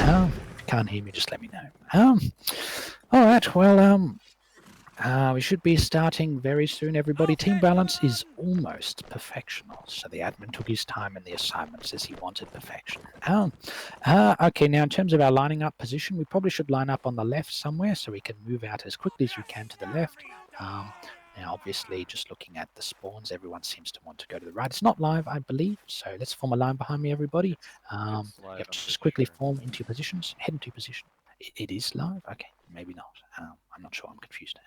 If you can't hear me, just let me know. All right, well, we should be starting very soon, everybody. Team balance is almost perfectional. So the admin took his time in the assignments as he wanted perfection. Okay, now in terms of our lining up position, we probably should line up on the left somewhere so we can move out as quickly as we can to the left. Now, obviously, just looking at the spawns, everyone seems to want to go to the right. It's not live, I believe, so let's form a line behind me, everybody. Yep, just quickly form into your positions, head into your position. It is live? Okay, maybe not. I'm not sure, I'm confused.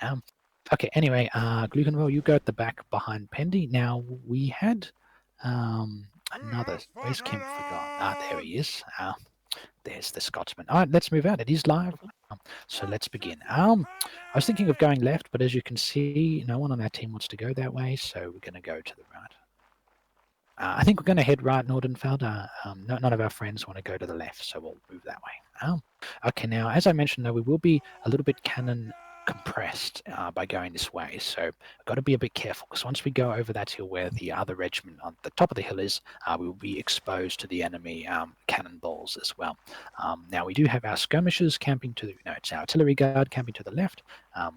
Okay, anyway, Glugenwell, you go at the back behind Pendy. Now, we had another, where's Kim forgot? There he is. There's the Scotsman. All right, let's move out. It is live. So let's begin. I was thinking of going left, but as you can see, no one on our team wants to go that way, so we're going to go to the right. I think we're going to head right, Nordenfeld. None of our friends want to go to the left, so we'll move that way. Okay, now, as I mentioned, though, we will be a little bit cannon compressed by going this way, so I've got to be a bit careful, because once we go over that hill where the other regiment on the top of the hill is, we will be exposed to the enemy cannonballs as well. Now, we do have our skirmishers camping to the, it's our artillery guard camping to the left.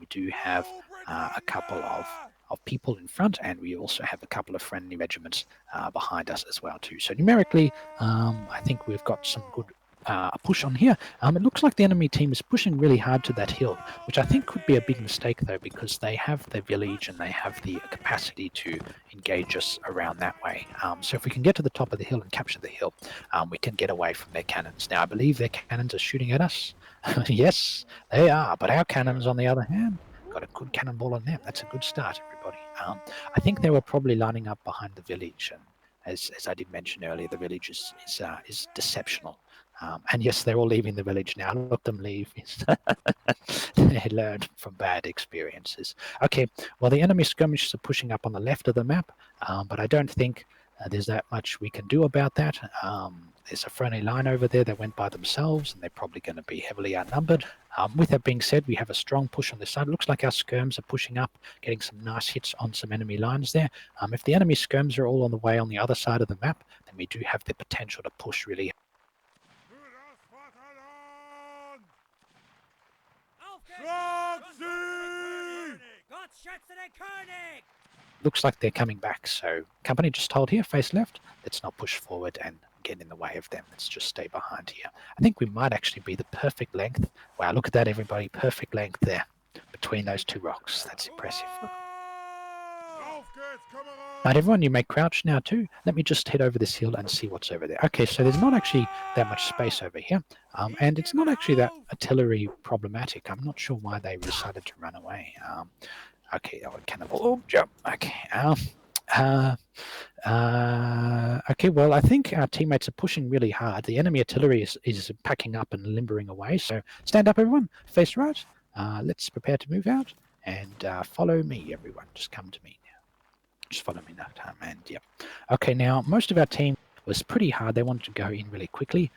We do have a couple of people in front, and we also have a couple of friendly regiments behind us as well too. So numerically, I think we've got some good push on here. It looks like the enemy team is pushing really hard to that hill, which I think could be a big mistake though, because they have their village and they have the capacity to engage us around that way. So if we can get to the top of the hill and capture the hill, we can get away from their cannons. Now I believe their cannons are shooting at us. Yes, they are, but our cannons on the other hand, got a good cannonball on them. That's a good start, everybody. I think they were probably lining up behind the village, and as I did mention earlier, the village is deceptional. And yes, they're all leaving the village now. Let them leave. They learned from bad experiences. Okay, well, the enemy skirmishers are pushing up on the left of the map, but I don't think there's that much we can do about that. There's a friendly line over there that went by themselves, and they're probably going to be heavily outnumbered. With that being said, we have a strong push on this side. It looks like our skirms are pushing up, getting some nice hits on some enemy lines there. If the enemy skirms are all on the way on the other side of the map, then we do have the potential to push really looks like they're coming back. So company, just hold here, face left. Let's not push forward and get in the way of them. Let's just stay behind here. I think we might actually be the perfect length. Wow, look at that, everybody. Perfect length there between those two rocks. That's impressive. Right, everyone, you may crouch now too. Let me just head over this hill and see what's over there. Okay, so there's not actually that much space over here. And it's not actually that artillery problematic. I'm not sure why they decided to run away. Okay, that one cannibal. Oh, jump. Okay. Okay, well, I think our teammates are pushing really hard. The enemy artillery is packing up and limbering away. So stand up, everyone. Face right. Let's prepare to move out. And follow me, everyone. Just come to me now. Just follow me that time. And yeah. Okay, now, most of our team was pretty hard. They wanted to go in really quickly.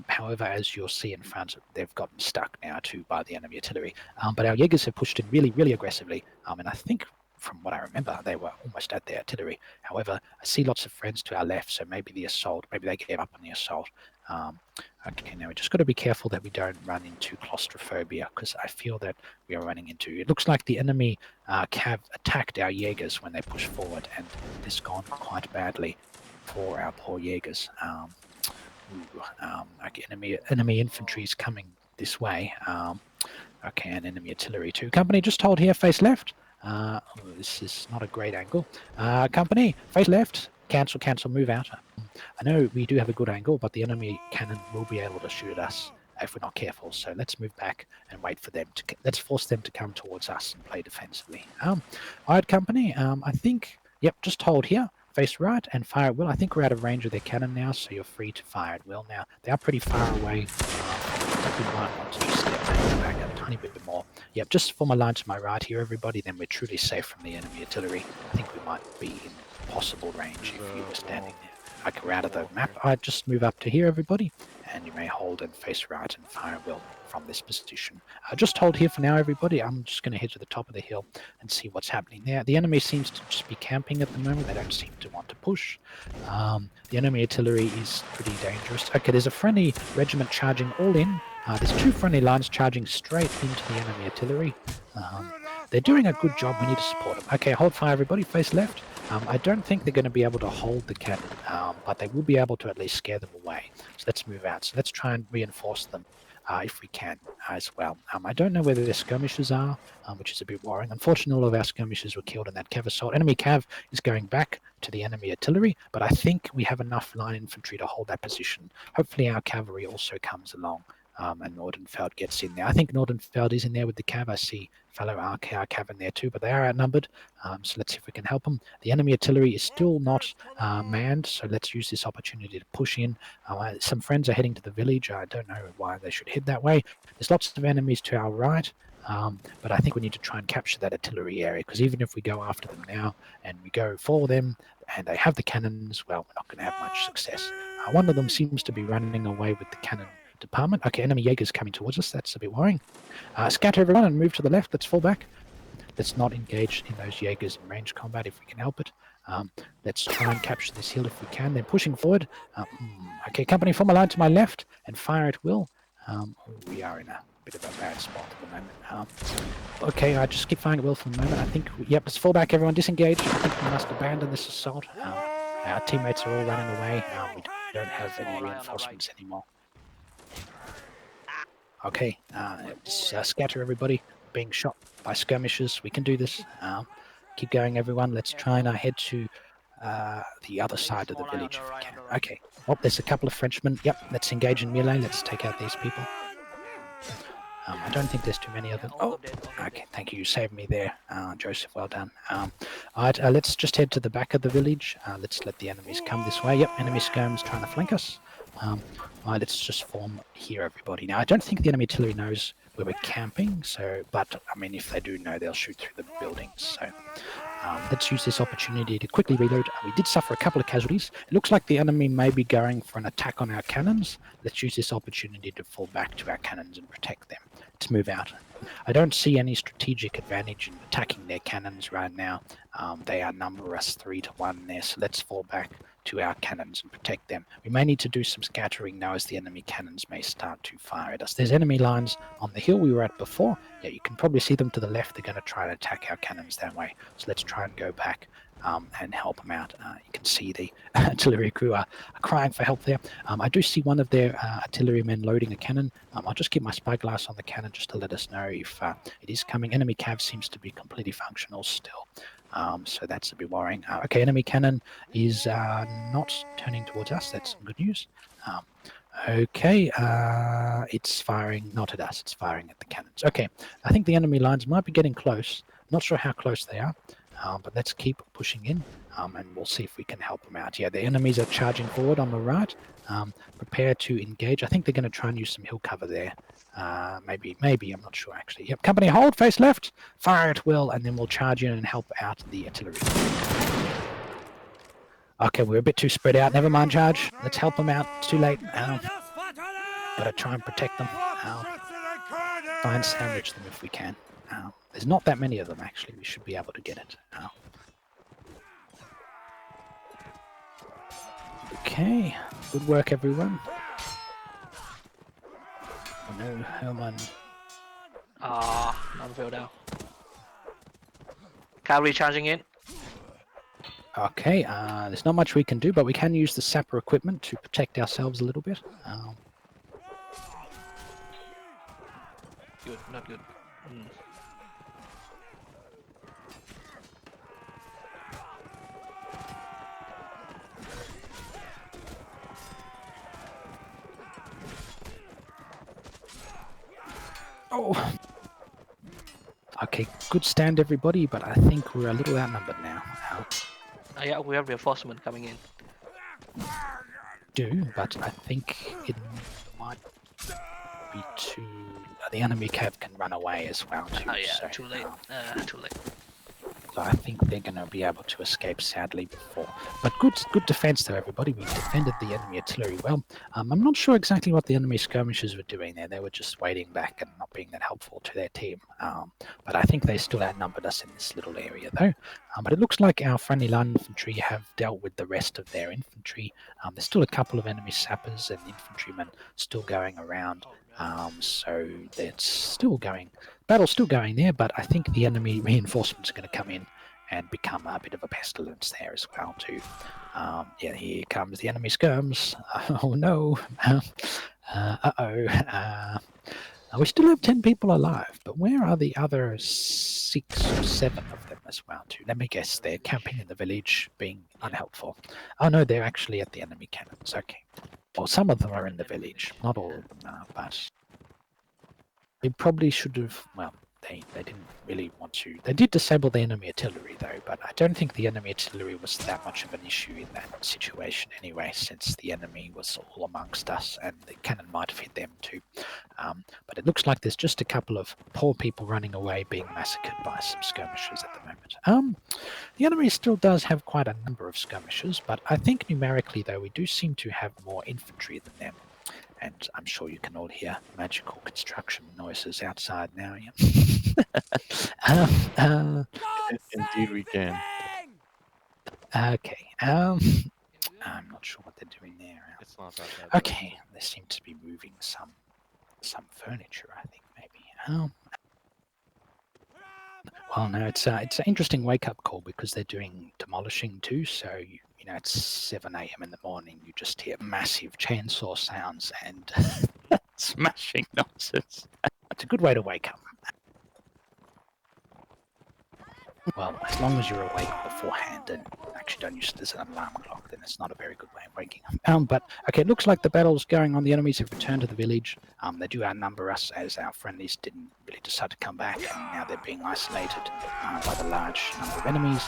However, as you'll see in front, they've gotten stuck now too by the enemy artillery. But our Jaegers have pushed in really, really aggressively. And I think, from what I remember, they were almost at their artillery. However, I see lots of friends to our left, so maybe the assault, maybe they gave up on the assault. Okay, now we just got to be careful that we don't run into claustrophobia, because I feel that we are running into. It looks like the enemy cav attacked our Jaegers when they pushed forward, and this gone quite badly for our poor Jaegers. Okay, enemy infantry is coming this way. Okay, and enemy artillery too. Company, just hold here, face left. Oh, this is not a great angle. Company, face left. Cancel, move out. I know we do have a good angle, but the enemy cannon will be able to shoot at us if we're not careful. So let's move back and wait for them to. Let's force them to come towards us and play defensively. All right, company. I think. Yep, just hold here. Face right and fire at will. I think we're out of range of their cannon now, so you're free to fire at will now. They are pretty far away. I think we might want to just step back a tiny bit more. Yep, just form a line to my right here, everybody. Then we're truly safe from the enemy artillery. I think we might be in possible range if you were standing there. Okay, we're out of the map. I'd just move up to here, everybody, and you may hold and face right and fire at will from this position. Just hold here for now, everybody. I'm just going to head to the top of the hill and see what's happening there. The enemy seems to just be camping at the moment. They don't seem to want to push. The enemy artillery is pretty dangerous. Okay, there's a friendly regiment charging all in. There's 2 friendly lines charging straight into the enemy artillery. They're doing a good job. We need to support them. Okay, hold fire, everybody. Face left. I don't think they're going to be able to hold the cannon, but they will be able to at least scare them away. So let's move out. So let's try and reinforce them if we can as well. I don't know whether their skirmishers are, which is a bit worrying. Unfortunately, all of our skirmishers were killed in that cav assault. Enemy cav is going back to the enemy artillery, but I think we have enough line infantry to hold that position. Hopefully our cavalry also comes along. And Nordenfeld gets in there. I think Nordenfeld is in there with the cav. I see fellow RKR cav in there too, but they are outnumbered. So let's see if we can help them. The enemy artillery is still not manned, so let's use this opportunity to push in. Some friends are heading to the village. I don't know why they should head that way. There's lots of enemies to our right, but I think we need to try and capture that artillery area, because even if we go after them now and we go for them and they have the cannons, well, we're not going to have much success. One of them seems to be running away with the cannon department. Okay, enemy Jaegers coming towards us. That's a bit worrying. Scatter everyone and move to the left. Let's fall back. Let's not engage in those Jaegers in range combat if we can help it. Let's try and capture this hill if we can. They're pushing forward. Okay, company, form a line to my left and fire at will. We are in a bit of a bad spot at the moment. Okay, I just keep firing at will for the moment. I think, yep, let's fall back, everyone. Disengage. I think we must abandon this assault. Our teammates are all running away. We don't have any reinforcements anymore. Okay, scatter everybody. Being shot by skirmishers. We can do this. Keep going, everyone. Let's try and head to the other side of the village if we can. Okay. Oh, there's a couple of Frenchmen. Yep, let's engage in melee. Let's take out these people. I don't think there's too many of them. Oh, okay. Thank you. You saved me there, Joseph. Well done. All right, let's just head to the back of the village. Let's let the enemies come this way. Yep, enemy skirms trying to flank us. Right, let's just form here, everybody. Now, I don't think the enemy artillery knows where we're camping, but I mean, if they do know, they'll shoot through the buildings. So let's use this opportunity to quickly reload. We did suffer a couple of casualties. It looks like the enemy may be going for an attack on our cannons. Let's use this opportunity to fall back to our cannons and protect them. Let's move out. I don't see any strategic advantage in attacking their cannons right now. They outnumber us 3-1 there, so let's fall back to our cannons and protect them. We may need to do some scattering now as the enemy cannons may start to fire at us. There's enemy lines on the hill we were at before. Yeah, you can probably see them to the left. They're going to try to attack our cannons that way. So let's try and go back and help them out. You can see the artillery crew are crying for help there. I do see one of their artillerymen loading a cannon. I'll just keep my spyglass on the cannon just to let us know if it is coming. Enemy cav seems to be completely functional still. So that's a bit worrying. Okay, enemy cannon is not turning towards us. That's some good news. Okay, it's firing not at us. It's firing at the cannons. Okay, I think the enemy lines might be getting close. Not sure how close they are, but let's keep pushing in, and we'll see if we can help them out. Yeah, the enemies are charging forward on the right. Prepare to engage. I think they're going to try and use some hill cover there. Maybe, I'm not sure actually. Yep, company hold, face left, fire at will, and then we'll charge in and help out the artillery. Okay, we're a bit too spread out. Never mind, charge. Let's help them out. It's too late. Gotta try and protect them. Try and sandwich them if we can. There's not that many of them actually. We should be able to get it. Okay, good work everyone. Oh no, Herman. Non-failed out. Cavalry charging in. Okay, there's not much we can do, but we can use the sapper equipment to protect ourselves a little bit. Good, not good. Oh. Okay, good stand everybody, but I think we're a little outnumbered now. Yeah, we have reinforcement coming in. But I think it might be too... The enemy cav can run away as well too. Oh yeah, so, too late. Too late. I think they're going to be able to escape sadly before. But good defense though, everybody. We defended the enemy artillery well. I'm not sure exactly what the enemy skirmishers were doing there. They were just waiting back and not being that helpful to their team. But I think they still outnumbered us in this little area though. But it looks like our friendly line infantry have dealt with the rest of their infantry. There's still a couple of enemy sappers and infantrymen still going around. So it's still going. Battle's still going there, but I think the enemy reinforcements are going to come in and become a bit of a pestilence there as well too. Yeah, here comes the enemy skirms. Oh no. We still have 10 people alive, but where are the other 6 or 7 of them as well too? Let me guess, they're camping in the village, being unhelpful. Oh no, they're actually at the enemy cannons. Okay. Well, some of them are in the village. Not all of them are, but they probably should have, well, they didn't really want to. They did disable the enemy artillery though, but I don't think the enemy artillery was that much of an issue in that situation anyway, since the enemy was all amongst us and the cannon might have hit them too. But it looks like there's just a couple of poor people running away being massacred by some skirmishers at the moment. The enemy still does have quite a number of skirmishers, but I think numerically though we do seem to have more infantry than them. And I'm sure you can all hear magical construction noises outside now. Yeah. Indeed, we can. Okay. I'm not sure what they're doing there. It's not that bad. Okay. They seem to be moving some furniture. I think maybe. Well, no, it's an interesting wake-up call because they're doing demolishing too. So you know, it's 7 a.m. in the morning. You just hear massive chainsaw sounds and smashing noises. It's a good way to wake up. Well, as long as you're awake beforehand and actually don't use it as an alarm clock, then it's not a very good way of waking up. But okay, it looks like the battle's going on. The enemies have returned to the village. They do outnumber us as our friendlies didn't really decide to come back, and now they're being isolated by the large number of enemies.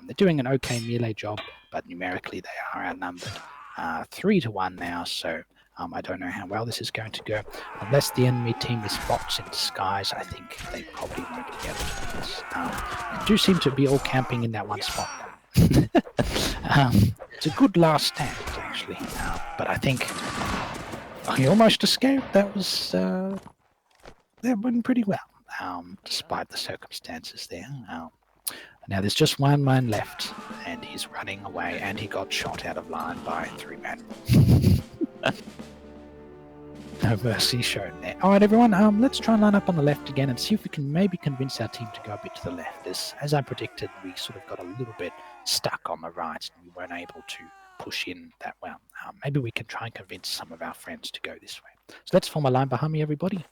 They're doing an okay melee job, but numerically they are outnumbered 3-1 now, so I don't know how well this is going to go. Unless the enemy team is bots in disguise, I think they probably won't be able to do this. They do seem to be all camping in that one spot. It's a good last stand, actually, but I think he almost escaped. That was that went pretty well, despite the circumstances there. Now there's just one man left, and he's running away, and he got shot out of line by 3 men. No mercy shown there. Alright everyone, let's try and line up on the left again and see if we can maybe convince our team to go a bit to the left. As I predicted, we sort of got a little bit stuck on the right and we weren't able to push in that well. Maybe we can try and convince some of our friends to go this way. So let's form a line behind me, everybody.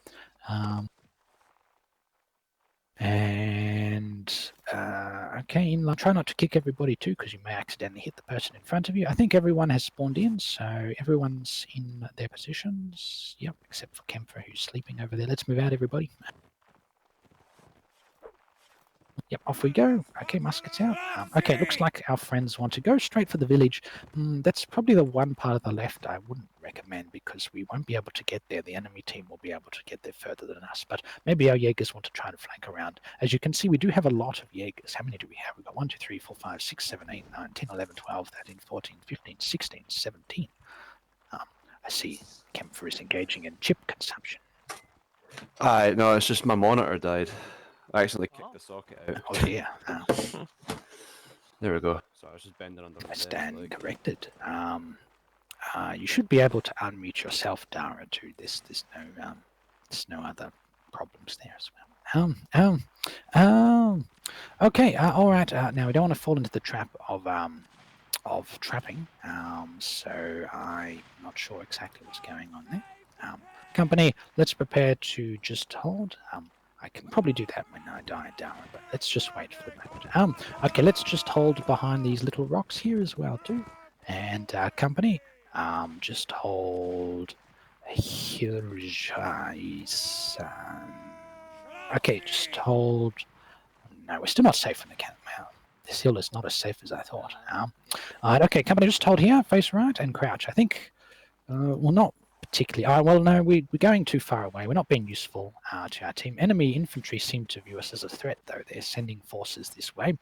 Okay, in line. Try not to kick everybody too, because you may accidentally hit the person in front of you. I think everyone has spawned in, so everyone's in their positions. Yep, except for Kempfer, who's sleeping over there. Let's move out, everybody. Yep, off we go. Okay, muskets out. Okay, looks like our friends want to go straight for the village. That's probably the one part of the left I wouldn't recommend because we won't be able to get there. The enemy team will be able to get there further than us, but maybe our Jaegers want to try and flank around. As you can see, we do have a lot of Jaegers. How many do we have? We've got 1, 2, 3, 4, 5, 6, 7, 8, 9, 10, 11, 12, 13, 14, 15, 16, 17. I see Kempfer is engaging in chip consumption. No, it's just my monitor died. I accidentally kicked the socket out. Oh dear. There we go. So I was just bending under my I desk, stand like. corrected. You should be able to unmute yourself, Dara, too. There's no other problems there as well. Okay. All right. Now we don't want to fall into the trap of trapping. So I'm not sure exactly what's going on there. Company, let's prepare to just hold. I can probably do that when I die down, but let's just wait for the moment. Okay, let's just hold behind these little rocks here as well too. And company, just hold here. Okay, just hold. No, we're still not safe from the cannon. Wow, this hill is not as safe as I thought. Alright, okay, company, just hold here, face right, and crouch. I think, well, not particularly. Oh, well, no, we're going too far away. We're not being useful to our team. Enemy infantry seem to view us as a threat, though. They're sending forces this way.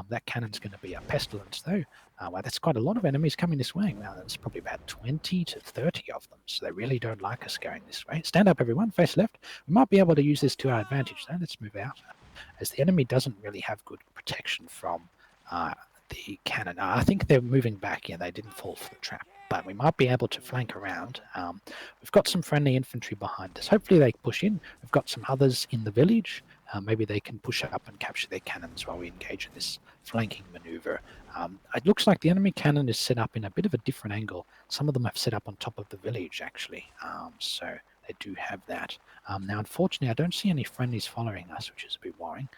That cannon's going to be a pestilence, though. Wow, that's quite a lot of enemies coming this way. Wow, that's probably about 20 to 30 of them. So they really don't like us going this way. Stand up, everyone. Face left. We might be able to use this to our advantage, though. Let's move out. As the enemy doesn't really have good protection from the cannon. I think they're moving back. Yeah, they didn't fall for the trap. But we might be able to flank around. We've got some friendly infantry behind us. Hopefully they push in. We've got some others in the village. Maybe they can push up and capture their cannons while we engage in this flanking maneuver. It looks like the enemy cannon is set up in a bit of a different angle. Some of them have set up on top of the village, actually. So they do have that. Now, unfortunately, I don't see any friendlies following us, which is a bit worrying.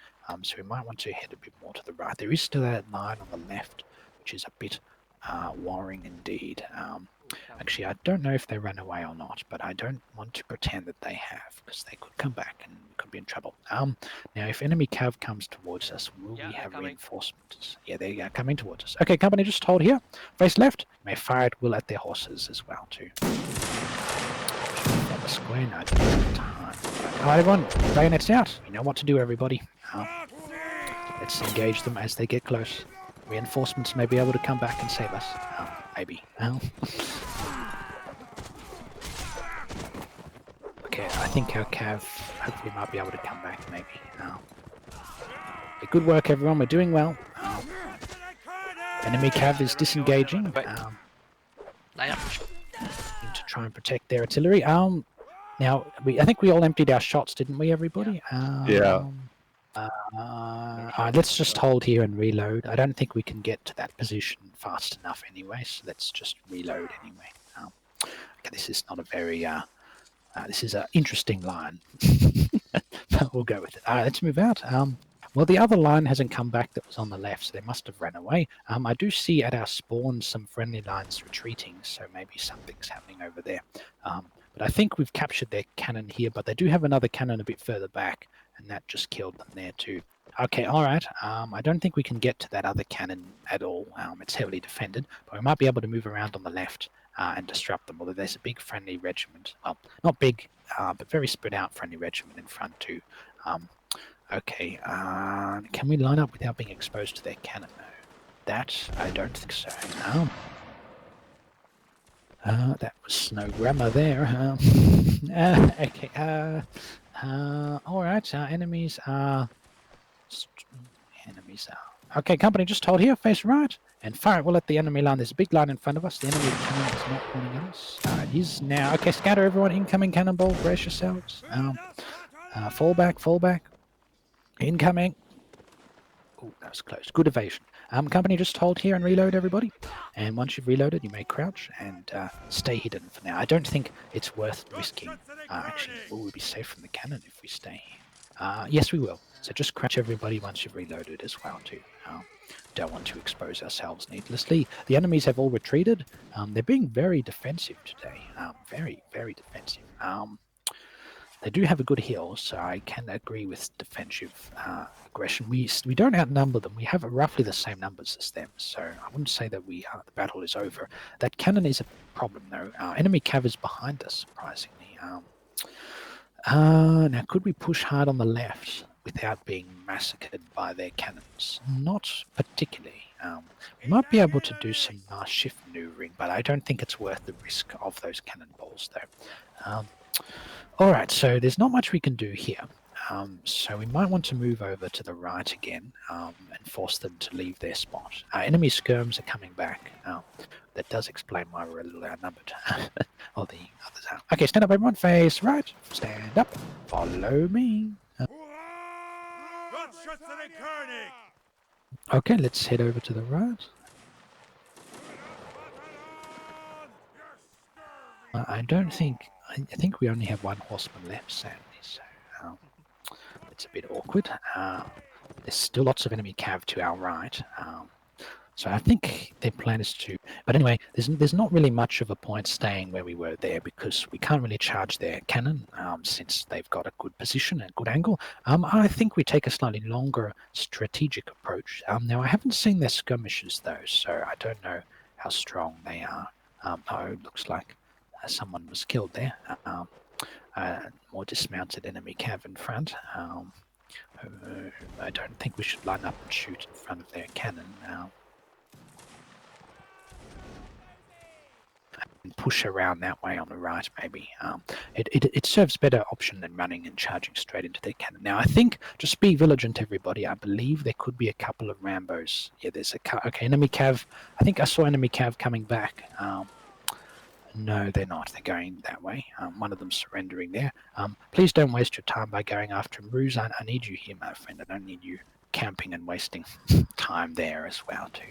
So we might want to head a bit more to the right. There is still that line on the left, which is a bit worrying indeed. Actually, I don't know if they ran away or not, but I don't want to pretend that they have, because they could come back and we could be in trouble. Now, if enemy cav comes towards us, will we have reinforcements? Yeah, they are coming towards us. Okay, company, just hold here. Face left. May fire at will at their horses as well, too. The square, no, I don't have time. Alright, everyone, bayonets out. You know what to do, everybody. Let's engage them as they get close. Reinforcements may be able to come back and save us. Maybe. Okay, I think our cav hopefully might be able to come back, maybe. Good work, everyone. We're doing well. Enemy cav is disengaging. Line up. To try and protect their artillery. Now, I think we all emptied our shots, didn't we, everybody? Yeah. Let's just hold here and reload. I don't think we can get to that position fast enough anyway, so let's just reload anyway. Okay, this is not a very... this is an interesting line. But we'll go with it. Alright, let's move out. Well, the other line hasn't come back that was on the left, so they must have ran away. I do see at our spawn some friendly lines retreating, so maybe something's happening over there. But I think we've captured their cannon here, but they do have another cannon a bit further back, and that just killed them there too. Okay, alright. I don't think we can get to that other cannon at all. It's heavily defended, but we might be able to move around on the left and disrupt them, although there's a big friendly regiment. Well, not big, but very spread out friendly regiment in front too. Okay, can we line up without being exposed to their cannon? No. That, I don't think so. No. That was no grammar there. Okay, alright, enemies are... Okay, company, just hold here, face right, and fire it well at the enemy line. There's a big line in front of us. The enemy cannon is not pointing at us. It is now. Okay, scatter everyone. Incoming cannonball. Brace yourselves. Fall back, fall back. Incoming. Oh, that was close. Good evasion. Company, just hold here and reload, everybody. And once you've reloaded, you may crouch and stay hidden for now. I don't think it's worth risking. Actually, will we be safe from the cannon if we stay here? Yes, we will. So just crouch, everybody, once you've reloaded as well, too. Don't want to expose ourselves needlessly. The enemies have all retreated. They're being very defensive today. Very, very defensive. They do have a good heal, so I can agree with defensive aggression. We don't outnumber them. We have roughly the same numbers as them, so I wouldn't say that the battle is over. That cannon is a problem, though. Enemy cav is behind us, surprisingly. Now, could we push hard on the left without being massacred by their cannons? Not particularly. We might be able to do some nice shift maneuvering, but I don't think it's worth the risk of those cannonballs, though. Alright, so there's not much we can do here. So we might want to move over to the right again and force them to leave their spot. Enemy skirms are coming back. That does explain why we're a little outnumbered. Or the others are. Okay, stand up, everyone. Face right. Stand up. Follow me. Okay, let's head over to the right. I don't think... I think we only have one horseman left, sadly, so it's a bit awkward. There's still lots of enemy cav to our right, so I think their plan is to... But anyway, there's not really much of a point staying where we were there, because we can't really charge their cannon since they've got a good position and a good angle. I think we take a slightly longer strategic approach. Now, I haven't seen their skirmishes, though, so I don't know how strong they are. Oh, it looks like someone was killed there. More dismounted enemy cav in front. I don't think we should line up and shoot in front of their cannon now. And push around that way on the right, maybe. It serves better option than running and charging straight into their cannon. Now, I think, just be vigilant, everybody. I believe there could be a couple of Rambos. Yeah, there's a okay, enemy cav. I think I saw enemy cav coming back. No, they're not. They're going that way. One of them surrendering there. Please don't waste your time by going after him. Ruse, I need you here, my friend. I don't need you camping and wasting time there as well, too.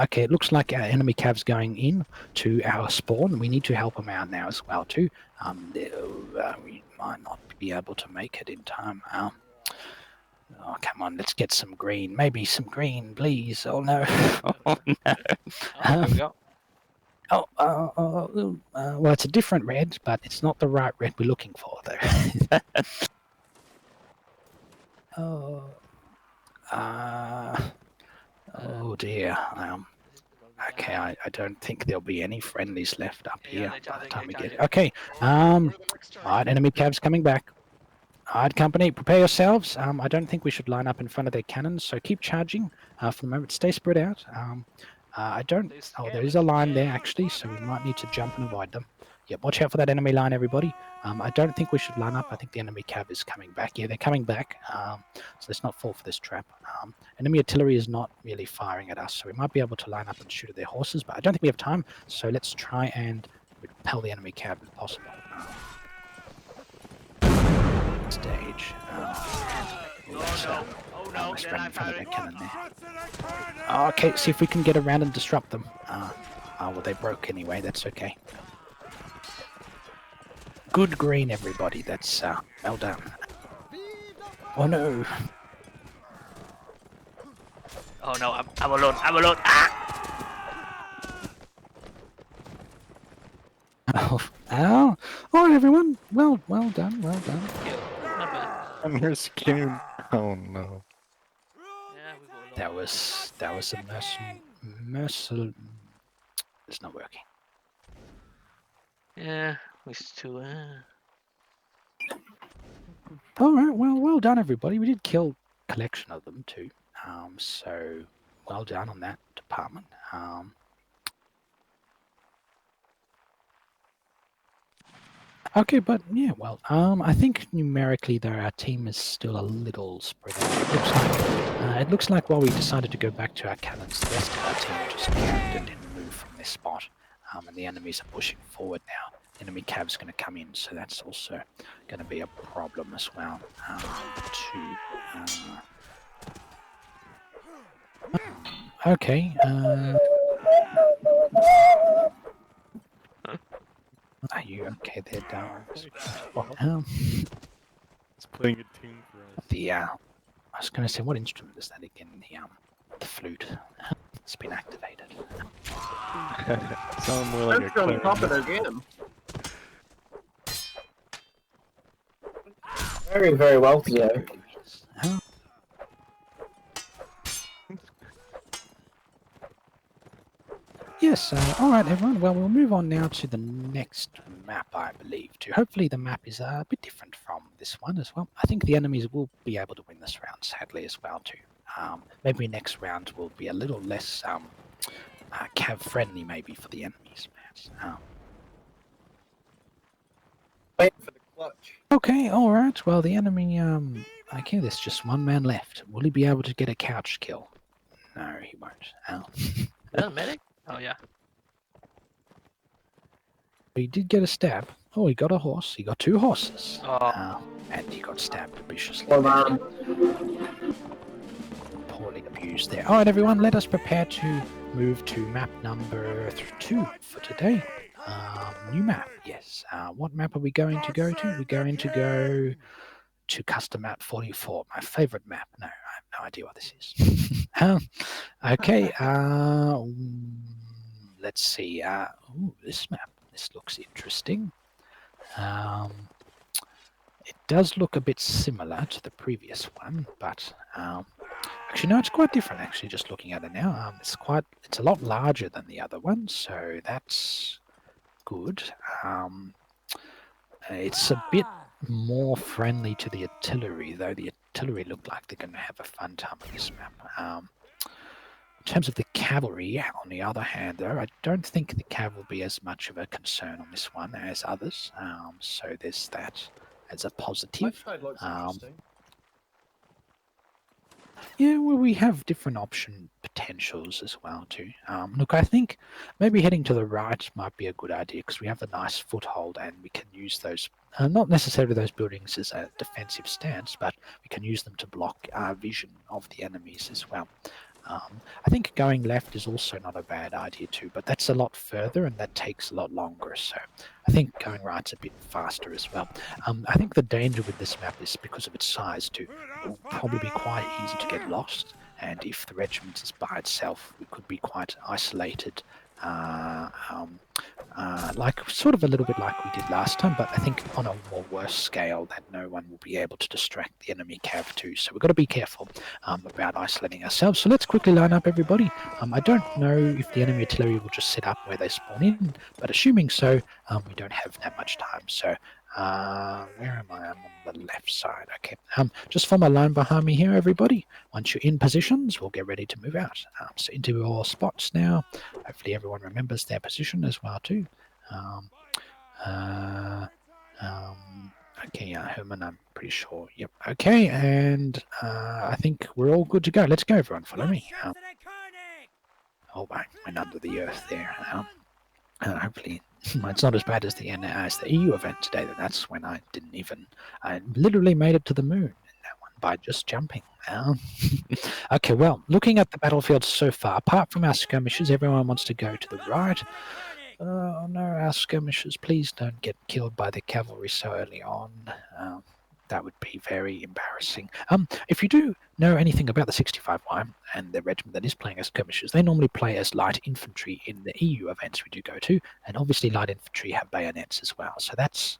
Okay, it looks like our enemy cav's going in to our spawn. We need to help them out now as well, too. We might not be able to make it in time. Oh, come on, let's get some green. Maybe some green, please. Oh, no. Oh, there we go. Well, it's a different red, but it's not the right red we're looking for, though. Oh dear. Okay, I don't think there'll be any friendlies left up here by the time we get. Okay. Alright, enemy cavs coming back. Alright, company, prepare yourselves. I don't think we should line up in front of their cannons, so keep charging. For the moment, stay spread out. I don't. Oh, there is a line there actually, so we might need to jump and avoid them. Yep, watch out for that enemy line, everybody. I don't think we should line up. I think the enemy cav is coming back. Yeah, they're coming back. So let's not fall for this trap. Enemy artillery is not really firing at us, so we might be able to line up and shoot at their horses, but I don't think we have time. So let's try and repel the enemy cav if possible. Stage. Let's run in front of their cannon there. Okay, see if we can get around and disrupt them. Well, they broke anyway, that's okay. Good green, everybody. That's well done. Oh no. Oh no, I'm alone. I'm alone. Oh, all right, everyone. Well done. Well done. Not bad. I'm rescued. Oh no. Yeah, we go That alone. was a merciless. It's not working. Yeah, we still. All right. Well done, everybody. We did kill a collection of them too. So well done on that department. Okay, but yeah, well, I think numerically though our team is still a little spread out. It looks like while we decided to go back to our cannons, the rest of our team just camped and didn't move from their spot. And the enemies are pushing forward now. Enemy cav's going to come in, so that's also going to be a problem as well. Okay. Are you okay there, Darren? It's playing a tune for us. I was going to say, what instrument is that again? The flute. It's been activated. Sound more like That's a on top of clarinet. their game. Very, very well, Theo. Yes, all right, everyone. Well, we'll move on now to the next map, I believe. Hopefully the map is a bit different from this one as well. I think the enemies will be able to win this round, sadly, as well, too. Maybe next round will be a little less cav-friendly, maybe, for the enemies, perhaps. Wait for the clutch. Okay, all right. Well, the enemy, okay, there's just one man left. Will he be able to get a couch kill? No, he won't. Is that a medic? Oh yeah. He did get a stab. Oh, he got a horse. He got 2 horses. Oh. And he got stabbed viciously. Well, man. Poorly abused there. All right, everyone, let us prepare to move to map number 2 for today. New map, yes. What map are we going to go to? We're going to go to custom map 44, my favorite map. No, I have no idea what this is. Okay, let's see. This map. This looks interesting. It does look a bit similar to the previous one, but Actually, no, it's quite different. Actually, just looking at it now, it's a lot larger than the other one, so that's good. It's a bit more friendly to the artillery, though the artillery look like they're going to have a fun time on this map. In terms of the cavalry, on the other hand, though, I don't think the cav will be as much of a concern on this one as others. So there's that as a positive. Left side looks interesting. Yeah, well, we have different option potentials as well too. Look, I think maybe heading to the right might be a good idea because we have a nice foothold and we can use those, not necessarily those buildings as a defensive stance, but we can use them to block our vision of the enemies as well. I think going left is also not a bad idea too, but that's a lot further and that takes a lot longer. So I think going right's a bit faster as well. I think the danger with this map is because of its size too. It will probably be quite easy to get lost, and if the regiment is by itself, we could be quite isolated. Like sort of a little bit like we did last time, but I think on a more worse scale that no one will be able to distract the enemy cav too. So we've got to be careful about isolating ourselves. So let's quickly line up everybody. I don't know if the enemy artillery will just set up where they spawn in, but assuming so, we don't have that much time. So where am I? I'm on the left side. Okay. Just form a line behind me here, everybody. Once you're in positions, we'll get ready to move out. So into your spots now. Hopefully everyone remembers their position as well too. Okay, yeah, Herman, I'm pretty sure. Yep. Okay, and I think we're all good to go. Let's go, everyone. Follow me. Oh, I went under the earth there. Hopefully, it's not as bad as the EU event today. That's when I literally made it to the moon in that one by just jumping. Okay, well, looking at the battlefield so far, apart from our skirmishes, everyone wants to go to the right. Oh no, our skirmishers, please don't get killed by the cavalry so early on. That would be very embarrassing. If you do know anything about the 65Y and the regiment that is playing as skirmishers, they normally play as light infantry in the EU events we do go to, and obviously light infantry have bayonets as well, so that's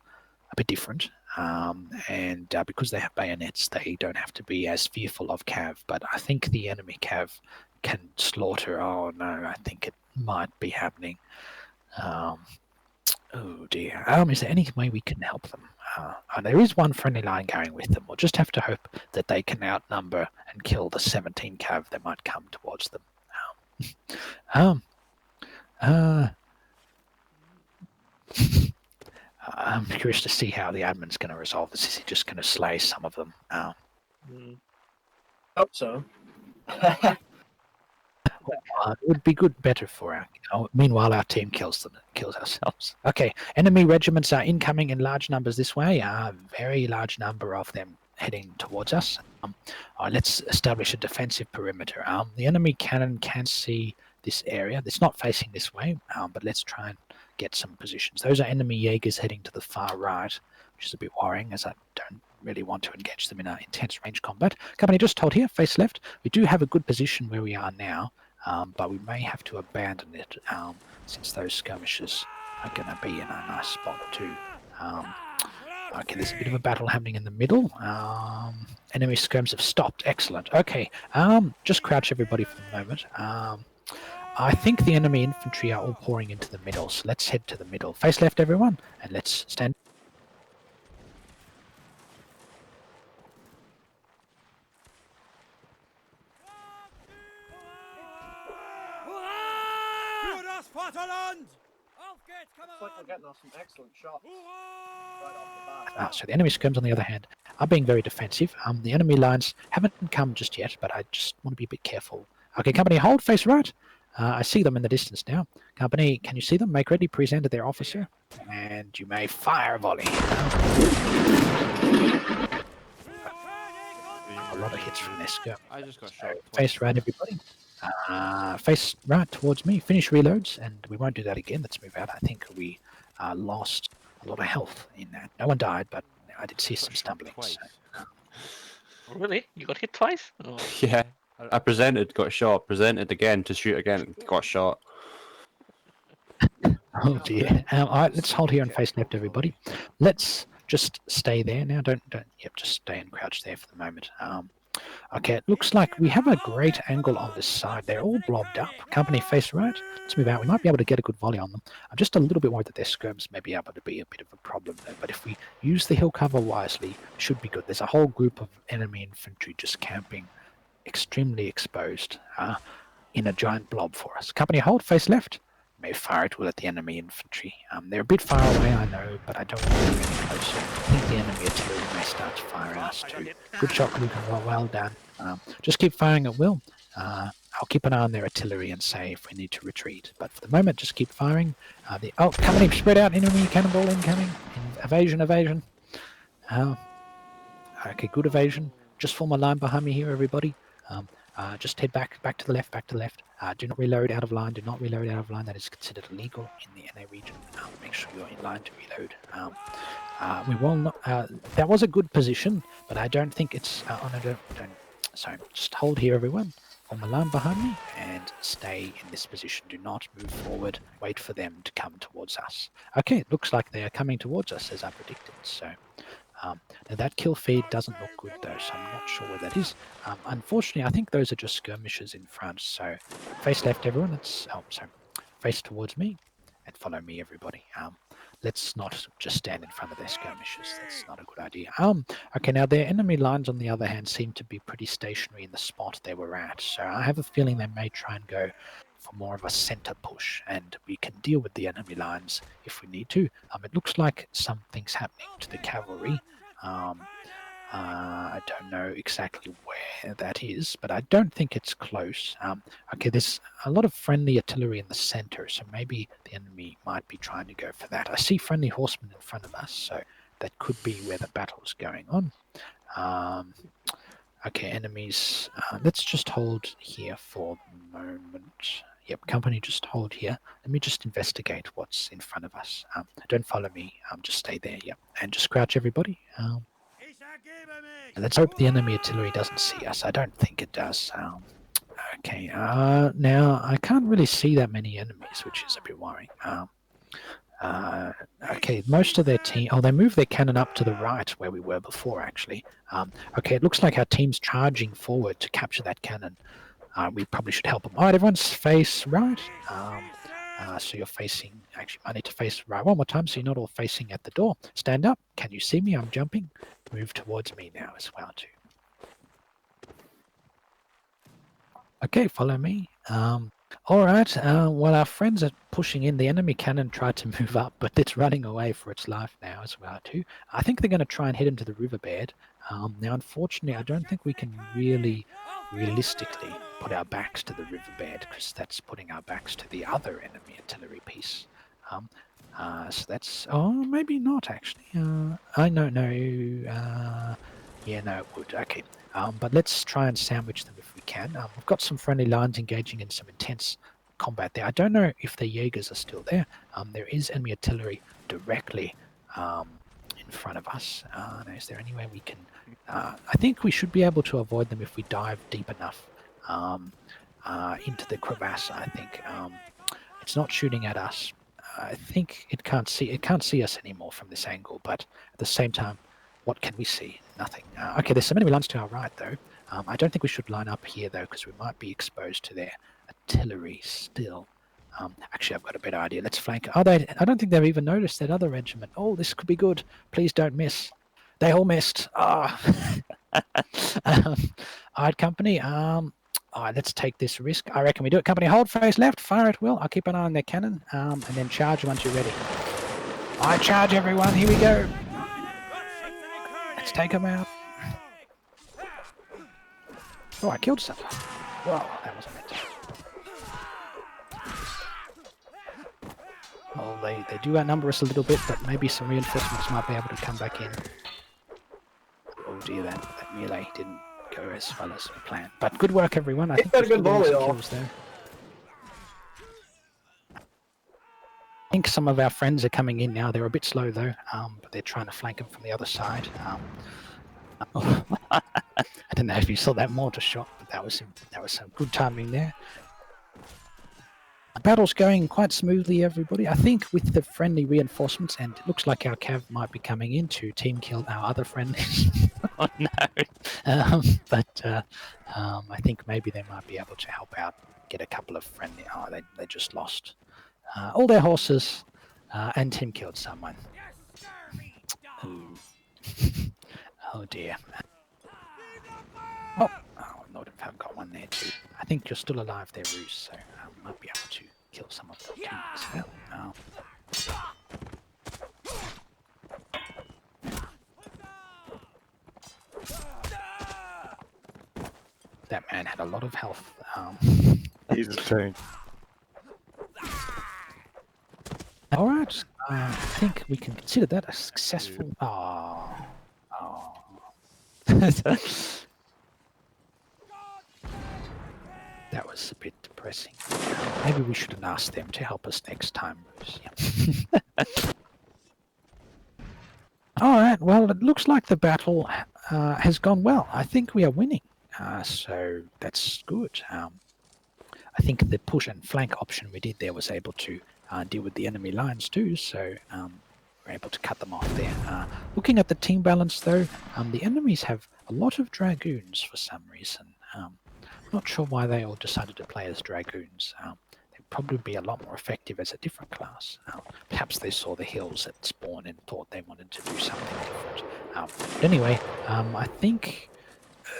a bit different. And because they have bayonets, they don't have to be as fearful of cav, but I think the enemy cav can slaughter. Oh no, I think it might be happening. Oh dear. Is there any way we can help them? There is one friendly line going with them. We'll just have to hope that they can outnumber and kill the 17 cav that might come towards them. I'm curious to see how the admin's going to resolve this. Is he just going to slay some of them? Hope so. It would be better for our. Meanwhile, our team kills ourselves. Okay, enemy regiments are incoming in large numbers this way. A very large number of them heading towards us. Let's establish a defensive perimeter. The enemy cannon can see this area. It's not facing this way, but let's try and get some positions. Those are enemy Jaegers heading to the far right, which is a bit worrying as I don't really want to engage them in an intense range combat. Company just told here, face left. We do have a good position where we are now. But we may have to abandon it since those skirmishes are going to be in a nice spot too. Okay, there's a bit of a battle happening in the middle. Enemy skirms have stopped. Excellent. Okay, just crouch everybody for the moment. I think the enemy infantry are all pouring into the middle, so let's head to the middle. Face left, everyone, and let's stand. Looks like we're getting off some excellent shots. Right off the bat. So the enemy skirms, on the other hand, are being very defensive. The enemy lines haven't come just yet, but I just want to be a bit careful. Okay, company, hold, face right. I see them in the distance now. Company, can you see them? Make ready, present to their officer, and you may fire a volley. A lot of hits from their skirm. I just got shot. Face right, everybody. Face right towards me. Finish reloads, and we won't do that again. Let's move out. I think we lost a lot of health in that. No one died, but I did see some stumbling. So. Really? You got hit twice? Oh. Yeah, I presented, got shot, presented again to shoot again, got shot. Oh dear. All right, let's hold here and face left, everybody. Let's just stay there now. Don't. Yep, just stay and crouch there for the moment. Okay, it looks like we have a great angle on this side. They're all blobbed up. Company face right. Let's move out. We might be able to get a good volley on them. I'm just a little bit worried that their skirms may be able to be a bit of a problem though. But if we use the hill cover wisely, it should be good. There's a whole group of enemy infantry just camping, extremely exposed, in a giant blob for us. Company hold, face left. May fire at will at the enemy infantry. They're a bit far away, I know, but I don't want to move any closer. I think the enemy artillery may start to fire at us too. Good shot, Luke. Well done. Just keep firing at will. I'll keep an eye on their artillery and say if we need to retreat. But for the moment, just keep firing. Company spread out. Enemy cannonball incoming. Evasion. Okay, good evasion. Just form a line behind me here, everybody. Just head back to the left. Do not reload out of line. That is considered illegal in the NA region. Make sure you're in line to reload. We will not. That was a good position, but I don't think it's. So just hold here, everyone. Form a line behind me and stay in this position. Do not move forward. Wait for them to come towards us. Okay, it looks like they are coming towards us as I predicted. So. Now that kill feed doesn't look good though, so I'm not sure where that is. Unfortunately, I think those are just skirmishers in front. So face left, everyone. Face towards me and follow me, everybody. Let's not just stand in front of their skirmishers. That's not a good idea. Okay, now their enemy lines, on the other hand, seem to be pretty stationary in the spot they were at. So I have a feeling they may try and go for more of a center push, and we can deal with the enemy lines if we need to. It looks like something's happening to the cavalry. I don't know exactly where that is, but I don't think it's close. Okay, there's a lot of friendly artillery in the center, so maybe the enemy might be trying to go for that. I see friendly horsemen in front of us, so that could be where the battle's going on. Okay, enemies. Let's just hold here for the moment. Yep, company, just hold here. Let me just investigate what's in front of us. Don't follow me. Just stay there. Yep, and just crouch, everybody. Let's hope the enemy artillery doesn't see us. I don't think it does. Okay. Now I can't really see that many enemies, which is a bit worrying. Okay, most of their team. Oh, they moved their cannon up to the right where we were before, actually. Okay, it looks like our team's charging forward to capture that cannon. We probably should help them. All right, everyone's face right. So you're facing. Actually, I need to face right one more time, so you're not all facing at the door. Stand up. Can you see me? I'm jumping. Move towards me now as well too. Okay, follow me. All right. While our friends are pushing in, the enemy cannon tried to move up, but it's running away for its life now as well too. I think they're going to try and head into the riverbed. Now, unfortunately, I don't think we can really realistically put our backs to the riverbed because that's putting our backs to the other enemy artillery piece. So that's... Oh, maybe not, actually. I don't know. Yeah, no, it would. Okay. But let's try and sandwich them if we can. We've got some friendly lines engaging in some intense combat there. I don't know if the Jaegers are still there. There is enemy artillery directly in front of us. Now, is there any way we can... I think we should be able to avoid them if we dive deep enough into the crevasse, I think. It's not shooting at us. I think it can't see us anymore from this angle, but at the same time, what can we see? Nothing. Okay, there's some enemy lines to our right, though. I don't think we should line up here, though, because we might be exposed to their artillery still. Actually, I've got a better idea. Let's flank. Oh, I don't think they've even noticed that other regiment. Oh, this could be good. Please don't miss. They all missed. Ah. All right, company. All right, let's take this risk. I reckon we do it. Company, hold face left. Fire at will. I'll keep an eye on their cannon. And then charge once you're ready. All right, charge, everyone. Here we go. Let's take them out. Oh, I killed someone. Wow, that wasn't meant to. Well, they do outnumber us a little bit, but maybe some reinforcements might be able to come back in. Oh dear, that melee didn't go as well as we planned. But good work, everyone. I think we're still getting some kills there. I think some of our friends are coming in now. They're a bit slow though, but they're trying to flank them from the other side. I don't know if you saw that mortar shot, but that was some good timing there. The battle's going quite smoothly, everybody. I think with the friendly reinforcements, and it looks like our cav might be coming in to team kill our other friendlies. Oh no. I think maybe they might be able to help out, get a couple of friendly. Oh, they just lost all their horses, and team killed someone. Ooh. Oh dear. Oh, Lord, if I've got one there too. I think you're still alive there, Roos, so might be able to kill some of the team as well. That man had a lot of health. He's a tank. All right, I think we can consider that a successful. That was a bit depressing. Maybe we should have asked them to help us next time, Bruce. Yeah. All right, well, it looks like the battle has gone well. I think we are winning, so that's good. I think the push and flank option we did there was able to deal with the enemy lines too, so we're able to cut them off there. Looking at the team balance though, the enemies have a lot of dragoons for some reason. Not sure why they all decided to play as dragoons. They'd probably be a lot more effective as a different class. Perhaps they saw the hills at spawn and thought they wanted to do something different. But anyway, I think...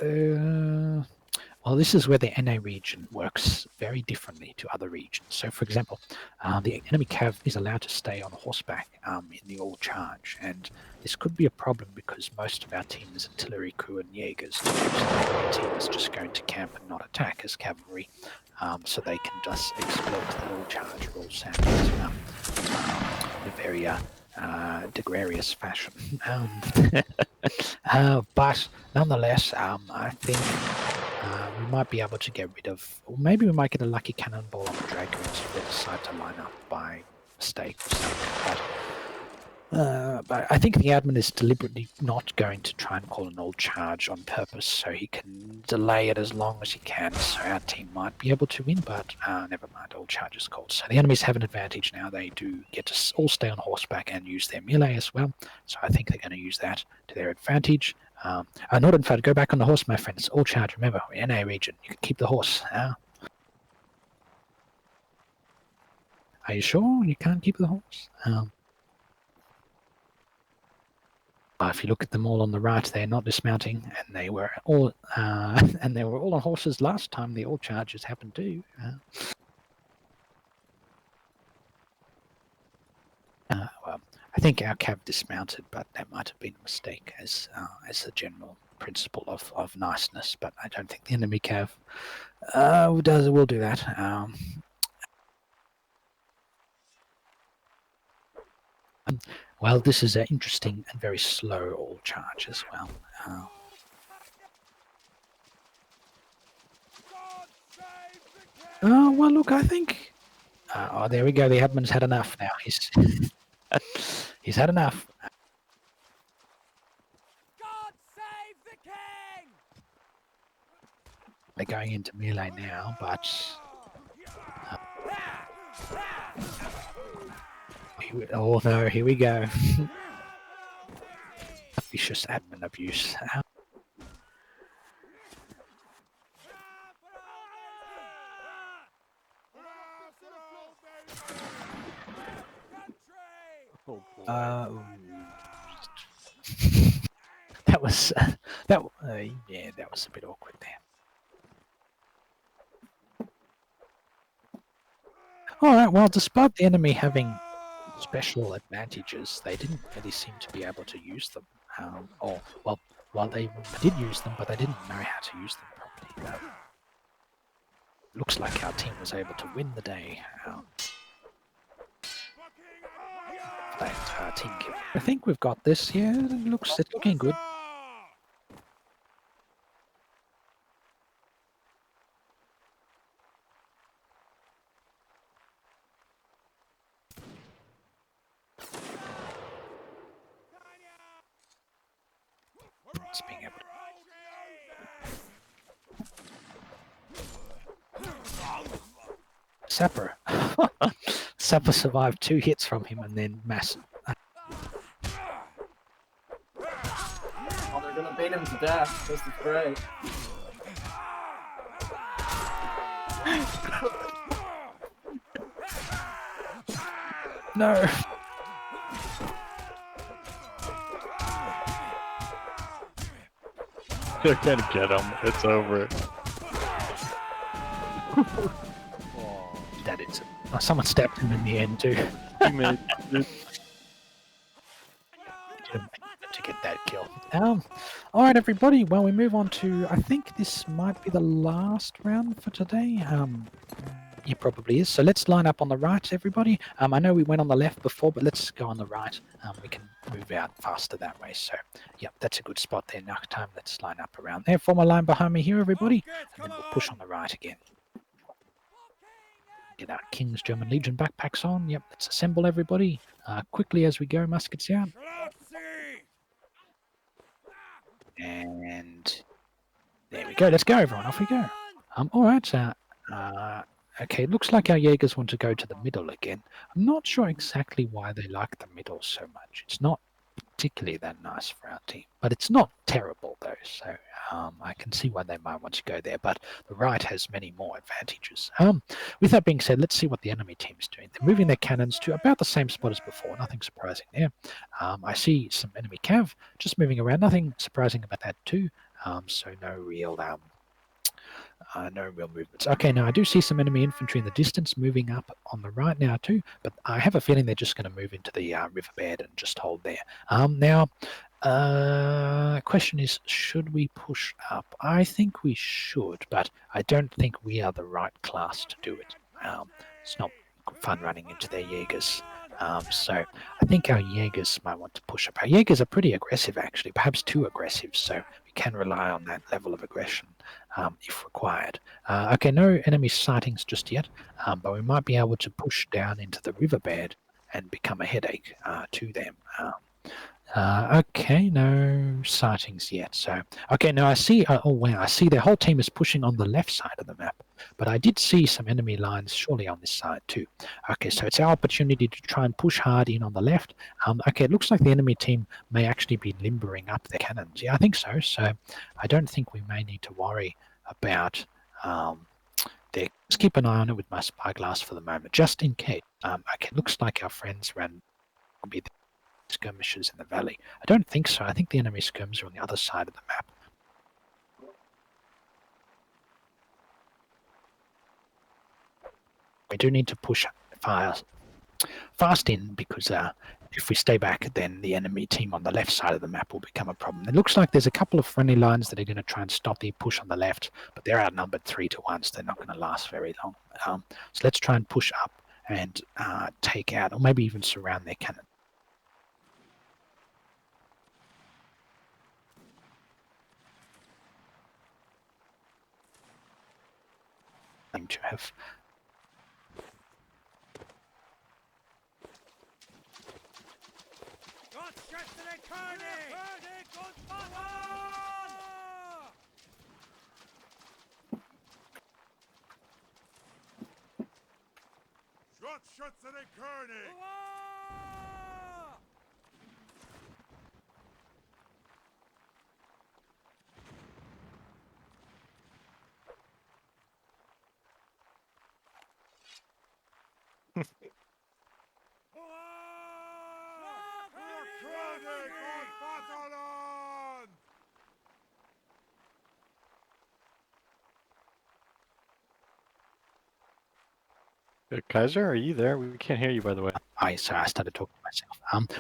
well, this is where the NA region works very differently to other regions. So, for example, the enemy cav is allowed to stay on horseback in the all charge, and this could be a problem because most of our team is artillery crew and Jaegers. So the team is just going to camp and not attack as cavalry, so they can just exploit the all charge rule samples in a very degradous fashion. But nonetheless, I think we might be able to get rid of, or maybe we might get a lucky cannonball on the dragoons if they decide to line up by mistake or something. But I think the admin is deliberately not going to try and call an all charge on purpose, so he can delay it as long as he can. So our team might be able to win, but never mind, all charge is called. So the enemies have an advantage now. They do get to all stay on horseback and use their melee as well. So I think they're going to use that to their advantage. Not in fact, go back on the horse, my friends. All charge. Remember, we're NA region. You can keep the horse. Are you sure you can't keep the horse? If you look at them all on the right, they're not dismounting, and they were all on horses last time the all charges happened too. Well, I think our cav dismounted, but that might have been a mistake as a general principle of niceness. But I don't think the enemy cav will do that. Well, this is an interesting and very slow all charge as well. Well, look, I think... oh, there we go. The admin's had enough now. He's had enough. God save the king! They're going into melee now, but... oh no, here we go. Vicious admin abuse. Oh boy. That was yeah, that was a bit awkward there. All right. Well, despite the enemy having special advantages, they didn't really seem to be able to use them. Well, they did use them, but they didn't know how to use them properly. Looks like our team was able to win the day. That team kill. I think we've got this here. It's looking good. Just being able to... Sapper. Sapper survived 2 hits from him and then mass. Oh, they're gonna beat him to death. This is great. No. They're gonna get him. It's over. That is it. Oh, someone stabbed him in the end too. He made it. To get that kill. All right, everybody. Well, we move on to. I think this might be the last round for today. It probably is. So let's line up on the right, everybody. I know we went on the left before, but let's go on the right. We can move out faster that way. So, yep, that's a good spot there. Now, time. Let's line up around there. Form a line behind me here, everybody, and then we'll push on the right again. Get our King's German Legion backpacks on. Yep, let's assemble everybody quickly as we go. Muskets out. And there we go. Let's go, everyone. Off we go. All right. Okay, it looks like our Jaegers want to go to the middle again. I'm not sure exactly why they like the middle so much. It's not particularly that nice for our team, but it's not terrible though. So I can see why they might want to go there. But the right has many more advantages. With that being said, let's see what the enemy team's doing. They're moving their cannons to about the same spot as before. Nothing surprising there. I see some enemy cav just moving around. Nothing surprising about that too. So no real movements. Okay, now I do see some enemy infantry in the distance moving up on the right now too, but I have a feeling they're just going to move into the riverbed and just hold there. Now, question is, should we push up? I think we should, but I don't think we are the right class to do it. It's not fun running into their Jaegers. So I think our Jaegers might want to push up. Our Jaegers are pretty aggressive, actually, perhaps too aggressive, so we can rely on that level of aggression if required. Okay, no enemy sightings just yet, but we might be able to push down into the riverbed and become a headache to them. Okay, no sightings yet. So, okay, now I see, oh wow, I see their whole team is pushing on the left side of the map, but I did see some enemy lines surely on this side too. Okay, so it's our opportunity to try and push hard in on the left. Okay, it looks like the enemy team may actually be limbering up their cannons. Yeah, I think so. So I don't think we may need to worry about there. Just keep an eye on it with my spyglass for the moment, just in case. Okay, it looks like our friends ran be the skirmishes in the valley. I don't think so. I think the enemy skirms are on the other side of the map. We do need to push fast in because if we stay back, then the enemy team on the left side of the map will become a problem. It looks like there's a couple of friendly lines that are going to try and stop the push on the left, but they're outnumbered 3-1, so they're not going to last very long. So let's try and push up and take out, or maybe even surround their cannon. To have Kaiser, are you there? We can't hear you, by the way. Sorry, I started talking to myself.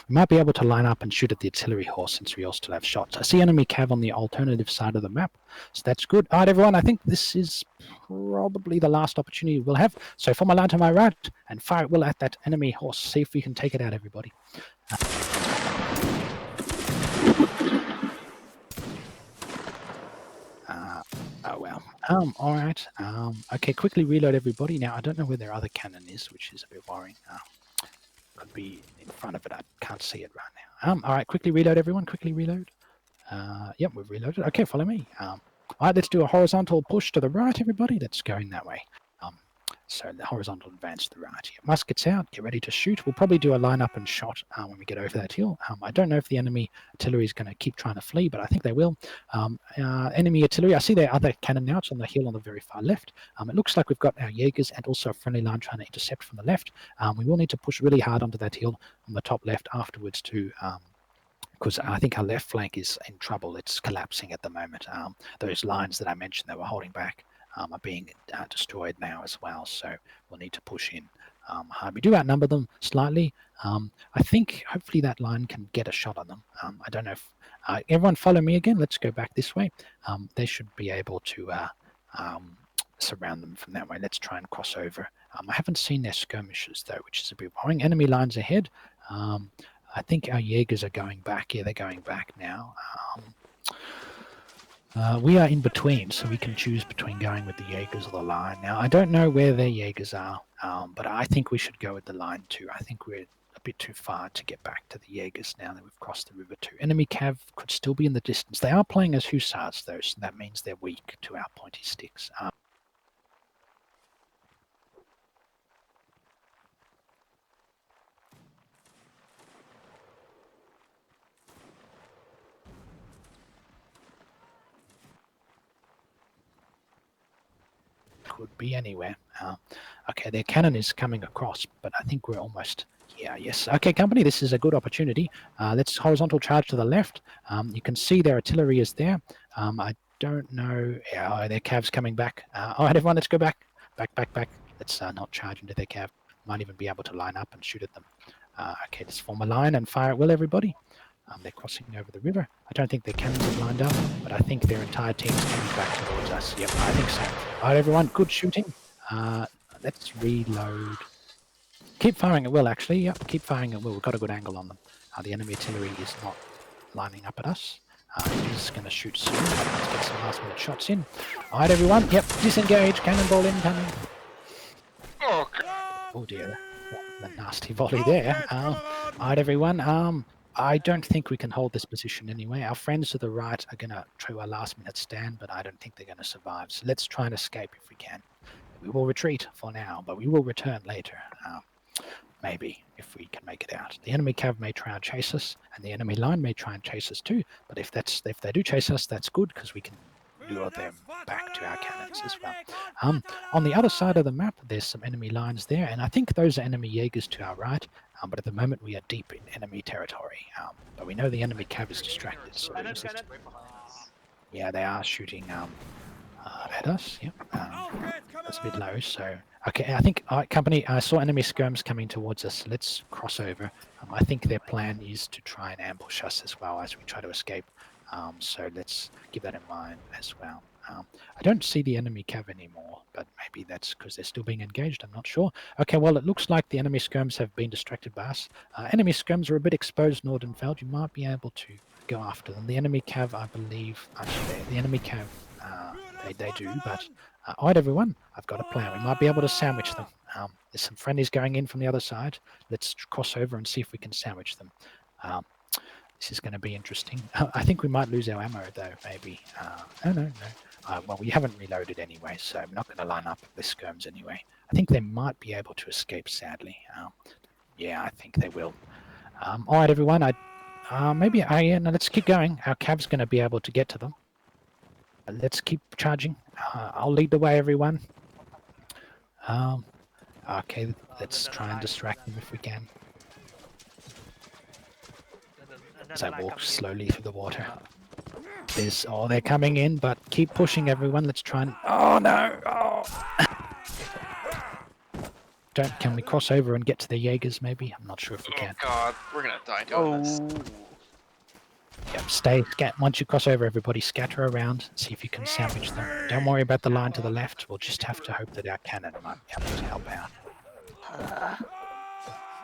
We might be able to line up and shoot at the artillery horse since we all still have shots. I see enemy cav on the alternative side of the map, so that's good. All right, everyone, I think this is probably the last opportunity we'll have. So form a line to my right and fire at will at that enemy horse. See if we can take it out, everybody. Oh well. All right. Okay, quickly reload everybody. Now I don't know where their other cannon is, which is a bit worrying. Could be in front of it. I can't see it right now. All right, quickly reload everyone. Quickly reload. Yep, we've reloaded. Okay, follow me. All right, let's do a horizontal push to the right, everybody. Let's go in that way. So the horizontal advance to the right. Yeah, muskets out, get ready to shoot. We'll probably do a line up and shot when we get over that hill. I don't know if the enemy artillery is going to keep trying to flee, but I think they will. Enemy artillery, I see their other cannon now. It's on the hill on the very far left. It looks like we've got our Jaegers and also a friendly line trying to intercept from the left. We will need to push really hard onto that hill on the top left afterwards too. Because I think our left flank is in trouble. It's collapsing at the moment. Those lines that I mentioned that were holding back are being destroyed now as well. So we'll need to push in hard. We do outnumber them slightly. I think hopefully that line can get a shot on them. I don't know if everyone follow me again. Let's go back this way. They should be able to surround them from that way. Let's try and cross over. I haven't seen their skirmishes though, which is a bit worrying. Enemy lines ahead. I think our Jaegers are going back. Yeah, they're going back now. We are in between, so we can choose between going with the Jaegers or the line. Now, I don't know where their Jaegers are, but I think we should go with the line too. I think we're a bit too far to get back to the Jaegers now that we've crossed the river too. Enemy cav could still be in the distance. They are playing as hussars though, so that means they're weak to our pointy sticks. Could be anywhere. Okay, their cannon is coming across, but I think we're almost here. Yes. Okay, company, this is a good opportunity. Let's horizontal charge to the left. You can see their artillery is there. I don't know. Their cav's coming back. All right, everyone, let's go back. Back. Let's not charge into their cav. Might even be able to line up and shoot at them. Okay, let's form a line and fire at will, everybody. They're crossing over the river. I don't think their cannons have lined up, but I think their entire team is coming back towards us. Yep, I think so. All right, everyone, good shooting. Let's reload. Keep firing at will, actually. Yep, keep firing at will. We've got a good angle on them. The enemy artillery is not lining up at us. He's going to shoot soon. Let's get some last minute shots in. All right, everyone. Yep, disengage. Cannonball incoming. Oh dear, the nasty volley there. All right, everyone. I don't think we can hold this position anyway. Our friends to the right are going to try a last-minute stand, but I don't think they're going to survive. So let's try and escape if we can. We will retreat for now, but we will return later. Maybe, if we can make it out. The enemy cav may try and chase us, and the enemy line may try and chase us too. But if they do chase us, that's good, because we can lure them back to our cannons as well. On the other side of the map, there's some enemy lines there, and I think those are enemy Jaegers to our right. But at the moment, we are deep in enemy territory. But we know the enemy cav is distracted. So yeah, they are shooting at us. Yep. That's a bit low. So okay, I think company. I saw enemy skirms coming towards us. Let's cross over. I think their plan is to try and ambush us as well as we try to escape. So let's keep that in mind as well. I don't see the enemy cav anymore, but maybe that's because they're still being engaged. I'm not sure. Okay, well, it looks like the enemy skirms have been distracted by us. Enemy skirms are a bit exposed, Nordenfeld. You might be able to go after them. The enemy cav, I believe, actually, the enemy cav, they do, but all right, everyone, I've got a plan. We might be able to sandwich them. There's some friendlies going in from the other side. Let's cross over and see if we can sandwich them. This is going to be interesting. I think we might lose our ammo, though, maybe. No. Well, we haven't reloaded anyway, so I'm not going to line up the skirms anyway. I think they might be able to escape, sadly. Yeah, I think they will. All right, everyone. No, let's keep going. Our cav's going to be able to get to them. Let's keep charging. I'll lead the way, everyone. Okay, let's try and distract them if we can. As I walk slowly through the water. They're coming in, but keep pushing, everyone. Let's try and... Oh, no! Oh! Can we cross over and get to the Jaegers, maybe? I'm not sure if we can. Oh, God. We're going to die doing this. Yep, once you cross over, everybody scatter around, see if you can sandwich them. Don't worry about the line to the left. We'll just have to hope that our cannon might be able to help out.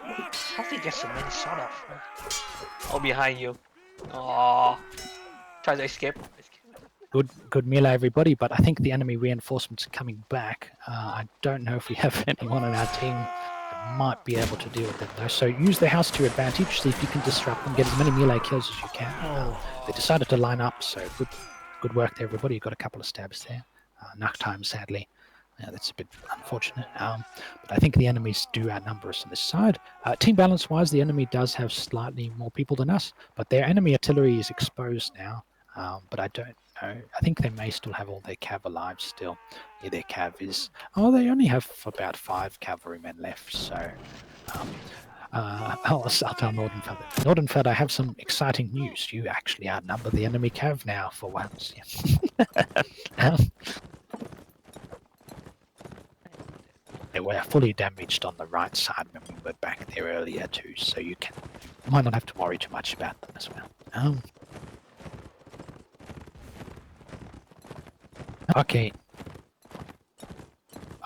How did he get so many shot off? Oh, behind you. Oh, try to escape. Good melee, everybody, but I think the enemy reinforcements are coming back. I don't know if we have anyone on our team that might be able to deal with them, though. So use the house to your advantage, see if you can disrupt them, get as many melee kills as you can. They decided to line up, so good work there, everybody. You got a couple of stabs there. Knock time, sadly. Yeah, that's a bit unfortunate. But I think the enemies do outnumber us on this side. Team balance wise, the enemy does have slightly more people than us, but their enemy artillery is exposed now. But I don't know. I think they may still have all their cav alive still. Yeah, their cav is. Oh, they only have about 5 cavalrymen left. So I'll tell Nordenfeld. Nordenfeld, I have some exciting news. You actually outnumber the enemy cav now for once. They were fully damaged on the right side when we were back there earlier too, so you might not have to worry too much about them as well. Okay.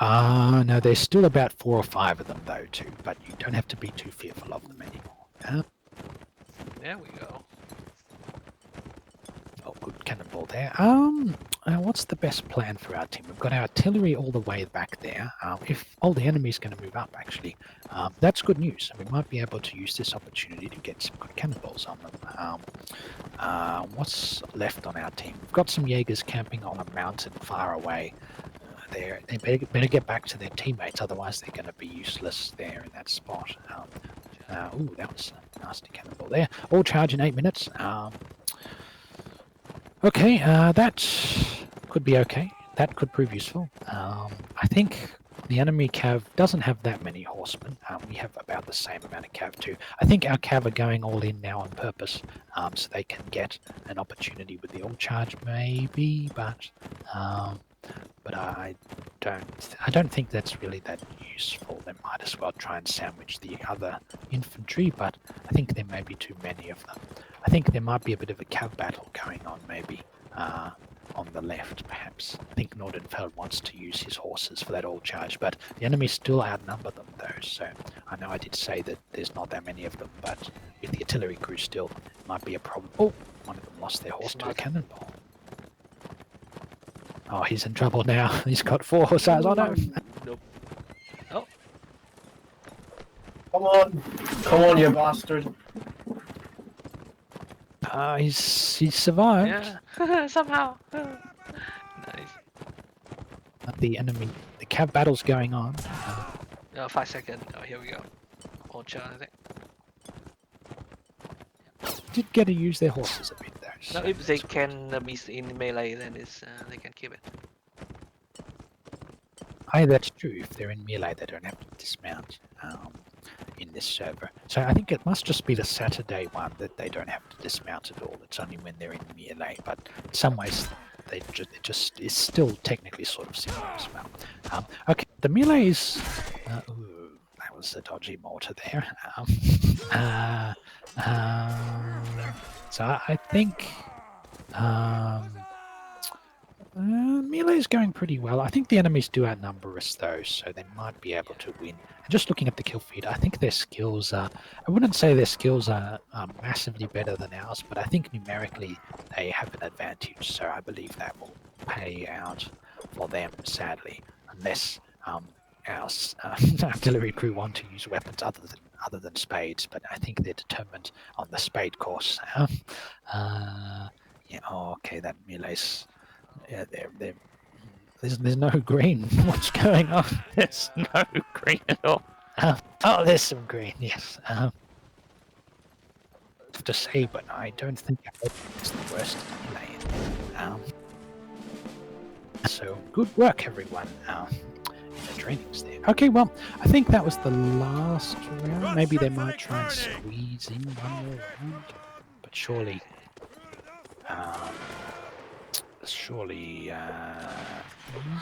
No, there's still about 4 or 5 of them though too, but you don't have to be too fearful of them anymore. There we go. Oh, good cannonball there. What's the best plan for our team? We've got our artillery all the way back there. If all the enemy's going to move up, actually, that's good news. We might be able to use this opportunity to get some good cannonballs on them. What's left on our team? We've got some Jaegers camping on a mountain far away. They better get back to their teammates, otherwise they're going to be useless there in that spot. Ooh, that was a nasty cannonball there. All charge in 8 minutes. Okay, that could be okay. That could prove useful. I think the enemy cav doesn't have that many horsemen. We have about the same amount of cav too. I think our cav are going all in now on purpose, so they can get an opportunity with the all charge maybe, but I don't think that's really that useful. They might as well try and sandwich the other infantry, but I think there may be too many of them. I think there might be a bit of a cav battle going on maybe on the left perhaps. I think Nordenfeld wants to use his horses for that all charge, but the enemy still outnumber them though, so I know I did say that there's not that many of them, but with the artillery crew still it might be a problem. Oh, one of them lost their horse to a cannonball. Oh, he's in trouble now. He's got 4 hussars on him. Nope. Oh, Come on, you bastard! He's survived. yeah. Somehow. Nice. The enemy, the cav battle's going on. 5 seconds. Oh, here we go. All charge, I think. Did get to use their horses a bit though. No, So if they that's good. can be in melee, then they can keep it. Aye, that's true. If they're in melee, they don't have to dismount in this server. So I think it must just be the Saturday one that they don't have to dismount at all. It's only when they're in melee. But in some ways, it just is still technically sort of similar as well. Okay, the melee is. Ooh, that was a dodgy mortar there. So I think. Melee is going pretty well. I think the enemies do outnumber us though, so they might be able to win. And just looking at the kill feed, I think their skills are... I wouldn't say their skills are massively better than ours, but I think numerically they have an advantage, so I believe that will pay out for them, sadly, unless our artillery crew want to use weapons other than spades, but I think they're determined on the spade course. Yeah, oh, okay, that melee's... Yeah, there's no green. What's going on? There's no green at all. Oh, there's some green. Yes. To say, but I don't think it's the worst lane. So good work, everyone. In the trainings there. Okay, well, I think that was the last round. Maybe they might try and squeeze in one more round, but surely.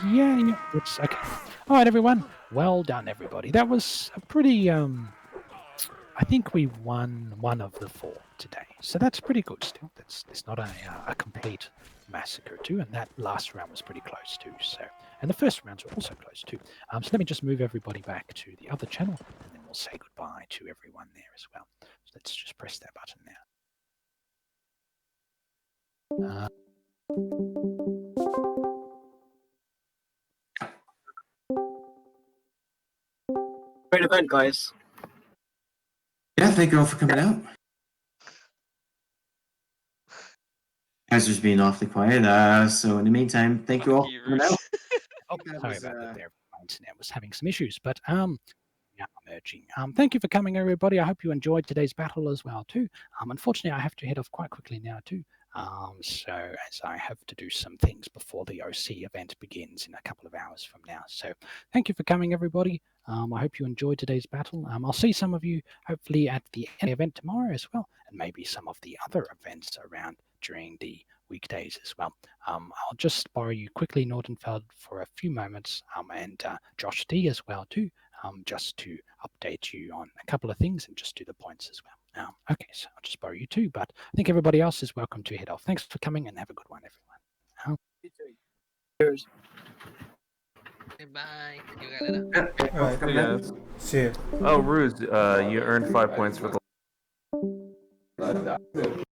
Yeah, it's okay. All right, everyone. Well done, everybody. That was a pretty. I think we won one of the 4 today, so that's pretty good. Still, it's not a complete massacre too, and that last round was pretty close too. So, and the first rounds were also close too. So let me just move everybody back to the other channel, and then we'll say goodbye to everyone there as well. So let's just press that button now. Great event, guys. Yeah, thank you all for coming out. Guys, just being awfully quiet. So in the meantime, thank you all for coming out. Oh, that sorry was, about that there. My internet was having some issues, but yeah, merging. Thank you for coming, everybody. I hope you enjoyed today's battle as well, too. Unfortunately, I have to head off quite quickly now, too. So as I have to do some things before the OC event begins in a couple of hours from now. So thank you for coming, everybody. I hope you enjoyed today's battle. I'll see some of you hopefully at the event tomorrow as well, and maybe some of the other events around during the weekdays as well. I'll just borrow you quickly, Nordenfeld, for a few moments, and Josh D as well too, just to update you on a couple of things and just do the points as well. Okay, so I'll just borrow you too, but I think everybody else is welcome to head off. Thanks for coming and have a good one, everyone. Cheers. Goodbye. See you guys later. Yeah, thank you all for coming out. See ya. Oh, Ruse, you earned 5 points for the